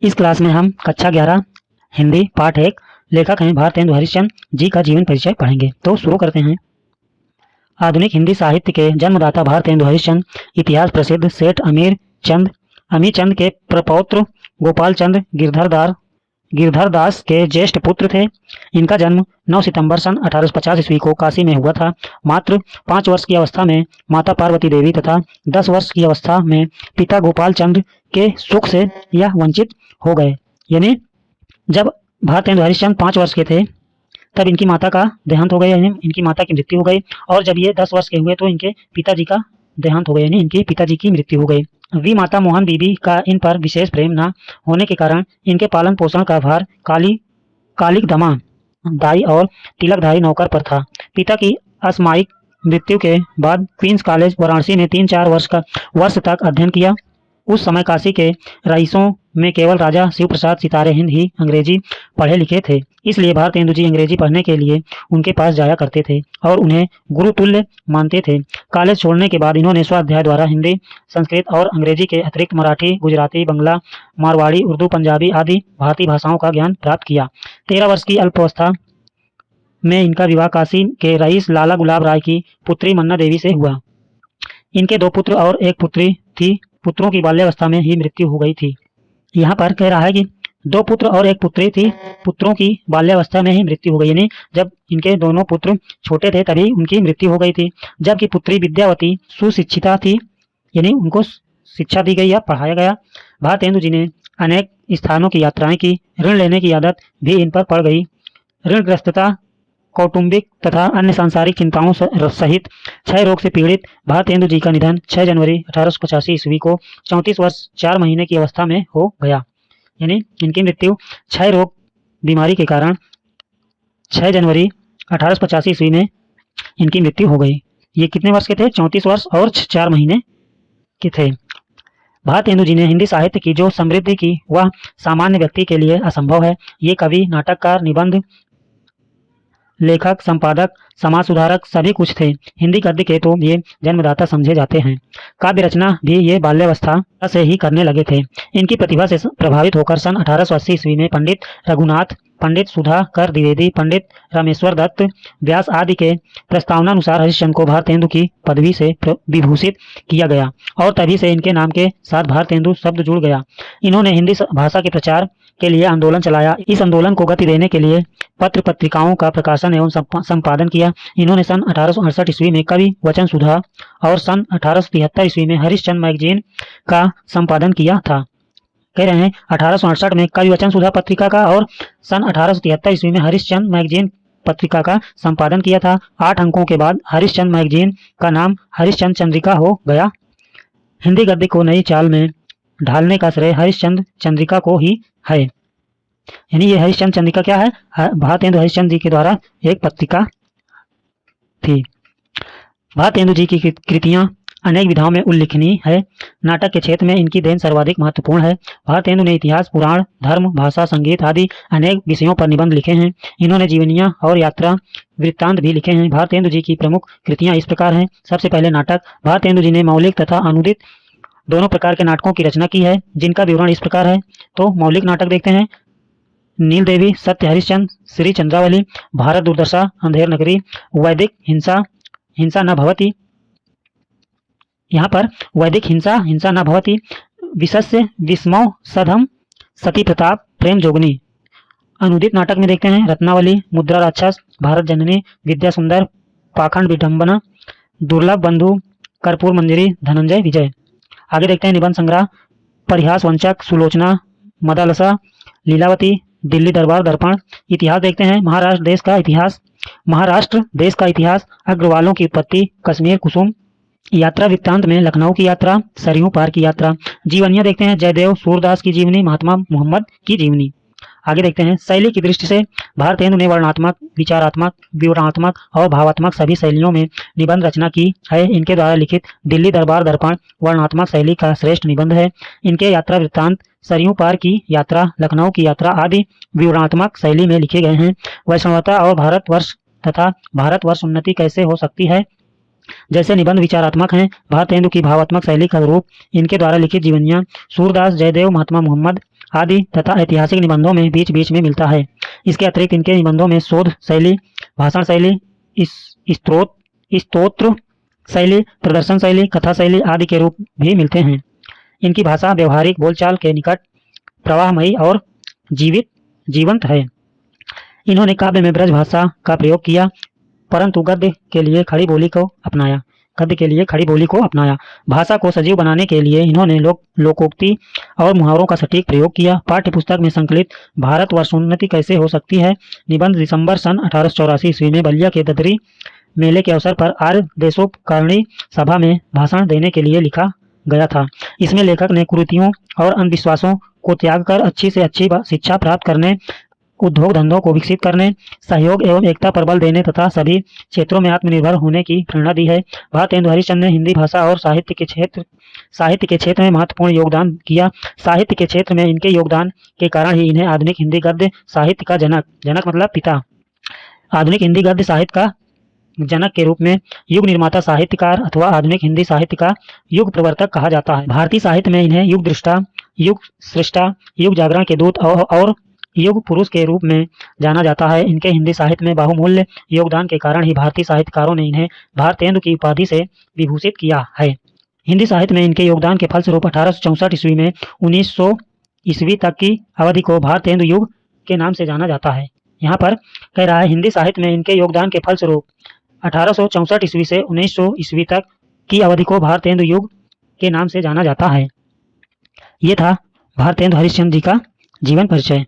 इस क्लास में हम कक्षा 11 हिंदी पाठ 1 लेखक हैं भारतेंदु हरिश्चंद्र जी का जीवन परिचय पढ़ेंगे। तो शुरू करते हैं। आधुनिक हिंदी साहित्य के जन्मदाता भारतेंदु हरिश्चंद्र इतिहास प्रसिद्ध सेठ अमीचंद के प्रपौत्र गोपाल चंद्र गिरधर दास के ज्येष्ठ पुत्र थे। इनका जन्म 9 सितंबर सन 1850 ईस्वी को काशी में हुआ था। मात्र 5 वर्ष की अवस्था में माता पार्वती देवी तथा 10 वर्ष की अवस्था में पिता गोपाल चंद्र के सुख से यह वंचित हो गए। यानी जब भारतेंदु हरिश्चंद्र 5 वर्ष के थे तब इनकी माता का देहांत हो गया, यानी इनकी माता की मृत्यु हो गई। और जब ये 10 वर्ष के हुए तो इनके पिताजी का देहांत हो गया, यानी इनके पिताजी की मृत्यु हो गई। वी माता मोहन बीबी का इन पर विशेष प्रेम न होने के कारण इनके पालन पोषण का भार कालिक दमा दाई और तिलकधारी नौकर पर था। पिता की असामयिक मृत्यु के बाद क्वींस कॉलेज वाराणसी में 3-4 वर्ष तक अध्ययन किया। उस समय काशी के रईसों में केवल राजा शिव प्रसाद सितारे हिंद ही अंग्रेजी पढ़े लिखे थे, इसलिए भारतेंदु जी अंग्रेजी पढ़ने के लिए उनके पास जाया करते थे और उन्हें गुरुतुल्य मानते थे। कॉलेज छोड़ने के बाद इन्होंने स्वाध्याय द्वारा हिंदी, संस्कृत और अंग्रेजी के अतिरिक्त मराठी, गुजराती, बंगला, मारवाड़ी, उर्दू, पंजाबी आदि भारतीय भाषाओं का ज्ञान प्राप्त किया। 13 वर्ष की अल्पावस्था में इनका विवाह काशी के रईस लाला गुलाब राय की पुत्री मन्ना देवी से हुआ। इनके 2 पुत्र और 1 पुत्री थी। पुत्रों की बाल्यावस्था में ही मृत्यु हो गई थी। यहाँ पर कह रहा है कि 2 पुत्र और 1 पुत्री थी, पुत्रों की बाल्यावस्था में ही मृत्यु हो गई, यानी जब इनके दोनों पुत्र छोटे थे तभी उनकी मृत्यु हो गई थी। जबकि पुत्री विद्यावती सुशिक्षिता थी, यानी उनको शिक्षा दी गई या पढ़ाया गया। भारतेंदु जी ने अनेक स्थानों की यात्राएं की। ऋण लेने की आदत भी इन पर पड़ गई। ऋणग्रस्तता, कौटुंबिक तथा अन्य सांसारिक चिंताओं सहित क्षय रोग से पीड़ित भारतेंदु जी का निधन 6 जनवरी 1885 ईस्वी को 34 वर्ष 4 महीने की अवस्था में हो गया। यानी इनकी मृत्यु क्षय रोग बीमारी के कारण 6 जनवरी 1885 ईस्वी में इनकी मृत्यु हो गई। ये कितने वर्ष के थे? 34 वर्ष और 4 महीने के थे। भारतेंदु जी ने हिंदी साहित्य की जो समृद्धि की वह सामान्य व्यक्ति के लिए असंभव है। ये कवि, नाटककार, निबंध लेखक, संपादक, समाज सुधारक सभी कुछ थे। हिंदी गद्य के तो ये जन्मदाता समझे जाते हैं। काव्य रचना भी ये बाल्यावस्था से ही करने लगे थे। इनकी प्रतिभा से प्रभावित होकर सन 1880 ईस्वी में पंडित रघुनाथ, पंडित सुधाकर द्विवेदी, पंडित रामेश्वर दत्त, व्यास आदि के प्रस्तावनानुसार हरिश्चंद्र को भारतेंदु की पदवी से विभूषित किया गया और तभी से इनके नाम के साथ भारतेंदु शब्द जुड़ गया। इन्होंने हिंदी भाषा के प्रचार के लिए आंदोलन चलाया। इस आंदोलन को गति देने के लिए पत्र पत्रिकाओं का प्रकाशन एवं संपादन किया। इन्होंने सन 1868 ईस्वी में कवि वचन सुधा और सन 1873 ईस्वी में हरिश्चंद्र मैगजीन का संपादन किया था। कह रहे हैं 1868 में कवि वचन सुधा पत्रिका का और सन 1873 ईस्वी में हरिश्चंद्र मैगजीन पत्रिका का संपादन किया था। 8 अंकों के बाद हरिश्चंद्र मैगजीन का नाम हरिश्चंद्र चंद्रिका हो गया। हिंदी गद्य को नई चाल में ढालने का श्रेय हरिश्चंद्र चंद्रिका को ही है। यानी ये हरिश्चंद्र चंद्रिका क्या है? भारतेंदु हरिश्चंद्र जी के द्वारा एक पत्रिका थी। भारतेंदु जी की कृतियां अनेक विधाओं में उल्लेखनीय है। नाटक के क्षेत्र में इनकी देन सर्वाधिक महत्वपूर्ण है। भारतेंदु ने इतिहास, पुराण, धर्म, भाषा, संगीत आदि अनेक विषयों पर निबंध लिखे हैं। इन्होंने जीवनियां और यात्रा वृत्तांत भी लिखे हैं। भारतेंदु जी की प्रमुख कृतियां इस प्रकार हैं। सबसे पहले नाटक। भारतेंदु जी ने मौलिक तथा अनुदित दोनों प्रकार के नाटकों की रचना की है, जिनका विवरण इस प्रकार है। तो मौलिक नाटक देखते हैं। नील देवी, सत्य हरिश्चंद्र, श्री चंद्रावली, भारत दुर्दशा, अंधेर नगरी, वैदिक हिंसा न भवती। यहाँ पर वैदिक हिंसा न भवती, विशस्य विस्मौ सधम, सती प्रताप, प्रेम जोगनी। अनुदित नाटक में देखते हैं रत्नावली, मुद्रा राक्षस, भारत जननी, विद्या सुंदर, पाखंड विडंबना, दुर्लभ बंधु, कर्पूर मंजरी, धनंजय विजय। आगे देखते हैं निबंध संग्रह। परिहास वंचक, सुलोचना, मदालसा, लीलावती, दिल्ली दरबार दर्पण। इतिहास देखते हैं। महाराष्ट्र देश का इतिहास, अग्रवालों की उत्पत्ति, कश्मीर कुसुम। यात्रा वृत्तांत में लखनऊ की यात्रा, सरयू पार की यात्रा। जीवनियां देखते हैं। जयदेव सूरदास की जीवनी, महात्मा मोहम्मद की जीवनी। आगे देखते हैं शैली की दृष्टि से भारतेंदु ने वर्णनात्मक, विचारात्मक, विवरणात्मक और भावात्मक सभी शैलियों में निबंध रचना की है। इनके द्वारा लिखित दिल्ली दरबार दर्पण वर्णनात्मक शैली का श्रेष्ठ निबंध है। इनके यात्रा वृत्तांत, सरयू पार की यात्रा, लखनऊ की यात्रा आदि विवरणात्मक शैली में लिखे गए हैं। वैष्णवता और भारतवर्ष उन्नति कैसे हो सकती है जैसे निबंध विचारात्मक हैं। भारतेंदु की भावात्मक शैली का रूप इनके द्वारा लिखित जीवनियां, सूरदास, जयदेव, महात्मा मोहम्मद आदि तथा ऐतिहासिक निबंधों में बीच बीच में मिलता है। इसके अतिरिक्त इनके निबंधों में शोध शैली, भाषण शैली, स्त्रोत स्तोत्र शैली, प्रदर्शन शैली, कथा शैली आदि के रूप भी मिलते हैं। इनकी भाषा व्यवहारिक बोलचाल के निकट, प्रवाहमयी और जीवंत है। इन्होंने काव्य में ब्रज भाषा का प्रयोग किया, परंतु गद्य के लिए खड़ी बोली को अपनाया। भाषा को सजीव बनाने के लिए इन्होंने लोकोक्ति और मुहावरों का सटीक प्रयोग किया। पाठ्य पुस्तक में संकलित भारतवर्षोन्नति कैसे हो सकती है निबंध दिसंबर सन 1884 ईस्वी में बलिया के ददरी मेले के अवसर पर आर्य देशोपकरणी सभा में भाषण देने के लिए लिखा गया था। इसमें लेखक ने कुरीतियों और अंधविश्वासों को त्याग कर अच्छी से अच्छी शिक्षा प्राप्त करने, उद्योग धंधों को विकसित करने, सहयोग एवं एकता पर बल देने तथा सभी क्षेत्रों में आत्मनिर्भर होने की प्रेरणा दी है। भारतेंदु हरिश्चंद्र ने हिंदी भाषा और साहित्य के क्षेत्र में महत्वपूर्ण योगदान किया। साहित्य के क्षेत्र में इनके योगदान के कारण ही इन्हें आधुनिक हिंदी गद्य साहित्य का जनक मतलब पिता, आधुनिक हिंदी गद्य साहित्य का जनक के रूप में, युग निर्माता साहित्यकार अथवा आधुनिक हिंदी साहित्य का युग प्रवर्तक कहा जाता है। भारतीय साहित्य में इन्हें युग दृष्टा, युग सृष्टा, युग जागरण के दूत और युग पुरुष के रूप में जाना जाता है। इनके हिंदी साहित्य में बहुमूल्य योगदान के कारण ही भारतीय साहित्यकारों ने इन्हें भारतेंदु की उपाधि से विभूषित किया है। हिंदी साहित्य में इनके योगदान के फलस्वरूप 1864 ईस्वी में 1900 ईस्वी तक की अवधि को भारतेंदु युग के नाम से जाना जाता है। यहाँ पर कह रहा है हिंदी साहित्य में इनके योगदान के फलस्वरूप 1864 ईस्वी से 1900 ईस्वी तक की अवधि को भारतेंदु युग के नाम से जाना जाता है। ये था भारतेंदु हरिश्चंद्र जी का जीवन परिचय।